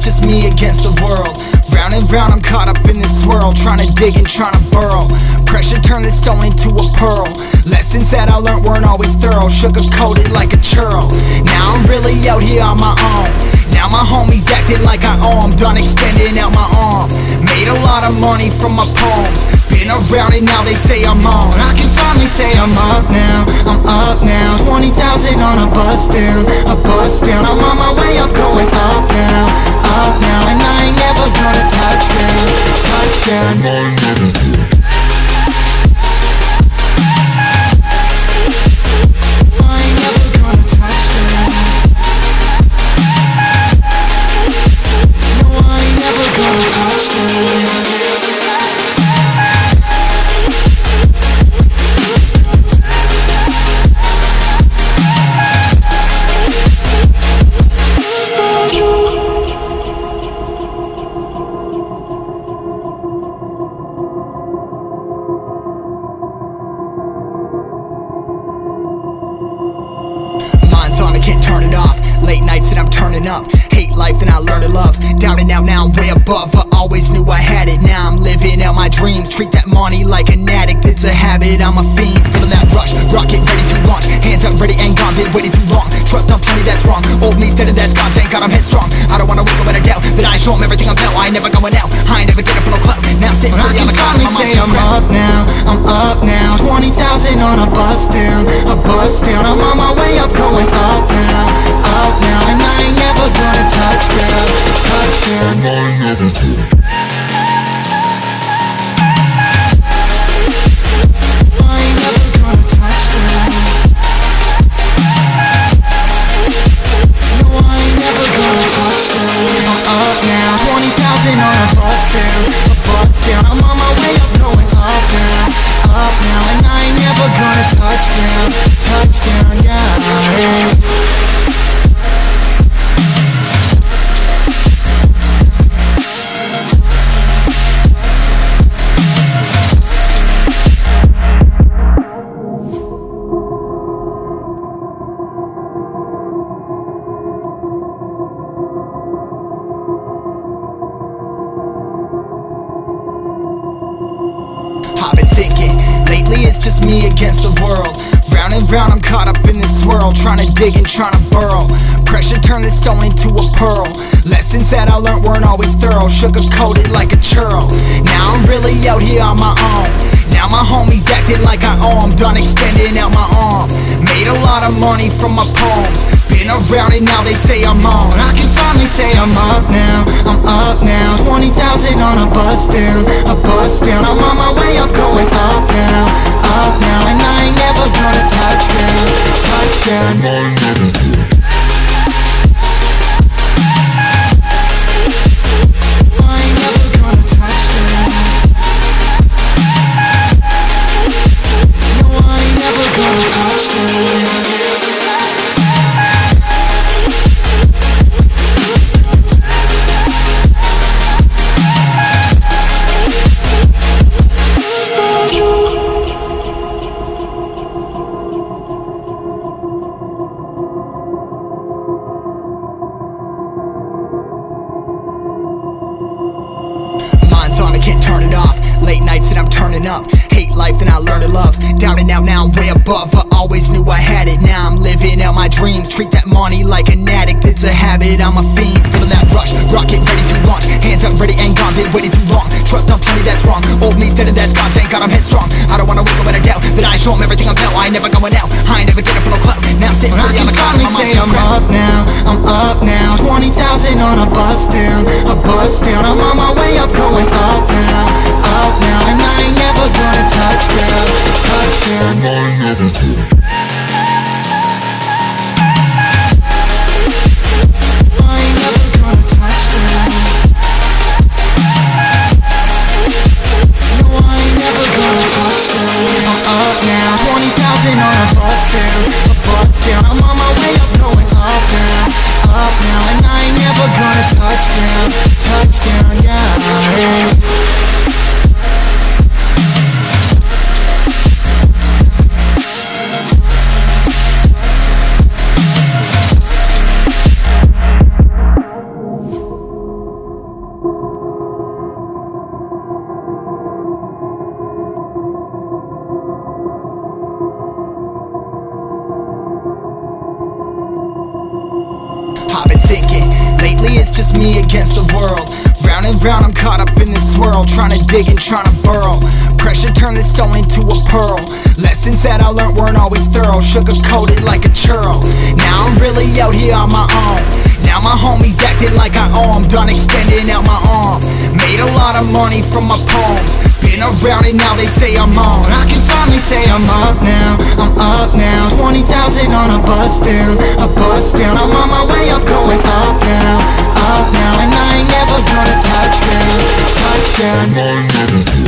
just me against the world. Round and round I'm caught up in this swirl, trying to dig and trying to burrow. Pressure turned this stone into a pearl. Lessons that I learned weren't always thorough, sugar-coated like a churl. Now I'm really out here on my own. Now my homies acting like I owe 'em, done extending out my arm. Made a lot of money from my poems, been around it, now they say I'm on. I can finally say I'm up now, I'm up now. 20,000 on a bus down, a bus down. I'm on my way up, going up now, and I ain't never gonna touch down, touch down. Up. Hate life, then I learned to love. Down and out, now I'm way above. I always knew I had it, now I'm living out my dreams. Treat that money like an addict, it's a habit, I'm a fiend. Feeling that rush, rocket ready to launch. Hands up, ready and gone, been waiting too long. Trust on plenty, that's wrong. Old me's dead and that's gone, thank God I'm headstrong. I don't wanna wake up with a doubt that I show 'em everything I'm about. I ain't never going out, I ain't never did it for no clout. Now I'm sitting pretty on the cloud, say I'm up now, I'm up now. 20,000 on a bus down, a bus down. I'm on my way up, going up now, and I ain't never gonna touch down, touch down. And I ain't never gonna. I ain't never gonna touch down. No, I ain't never gonna touch down. I'm up now, 20,000 on a bus down, a bus down. I'm on my way up, going up now, and I ain't never gonna touch down, yeah. I've been thinking, lately it's just me against the world. Round and round I'm caught up in this swirl, trying to dig and trying to burrow. Pressure turned this stone into a pearl. Lessons that I learned weren't always thorough, sugar-coated like a churl. Now I'm really out here on my own. Now my homies acting like I owe 'em, done extending out my arm. Made a lot of money from my poems, been around it, now they say I'm on. I can finally say I'm up now, I'm up now. 20,000 on a bus down, a bus down. I'm on my way up, going up now, and I ain't never gonna touch down, touch down. And I ain't never gonna. Up. Hate life, then I learned to love. Down and out, now I'm way above. I always knew I had it, now I'm living out my dreams. Treat that money like an addict, it's a habit, I'm a fiend. Feeling that rush, rocket ready to launch. Hands up, ready and gone, been waiting too long. Trust on plenty, that's wrong. Old me's dead and that's gone, thank God I'm headstrong. I don't wanna wake up with a doubt that I show 'em everything I'm about. I ain't never going out, I ain't never did it for no clout. Now I'm sitting pretty on the cloud, say I'm up now, I'm up now. 20,000 on a bus down, a bus down. I'm on my way up, going up now, and I ain't never gonna touch down, touch down. And I ain't never gonna. I ain't never gonna touch down. No, I ain't never gonna touch down. I'm up now, 20,000 on a bus down, a bus down. I'm on my way up, going up now, and I ain't never gonna touch down, yeah. I've been thinking, lately it's just me against the world. Round and round I'm caught up in this swirl, trying to dig and trying to burrow. Pressure turned this stone into a pearl. Lessons that I learned weren't always thorough, sugar-coated like a churl. Now I'm really out here on my own. Now my homies acting like I owe 'em. Done extending out my arm. Made a lot of money from my poems. Been around it, now they say I'm on. I can finally say I'm up now, I'm up now. 20,000 on a bus down, a bus down. I'm on my way up, going up now, and I ain't never gonna touch down, touch down.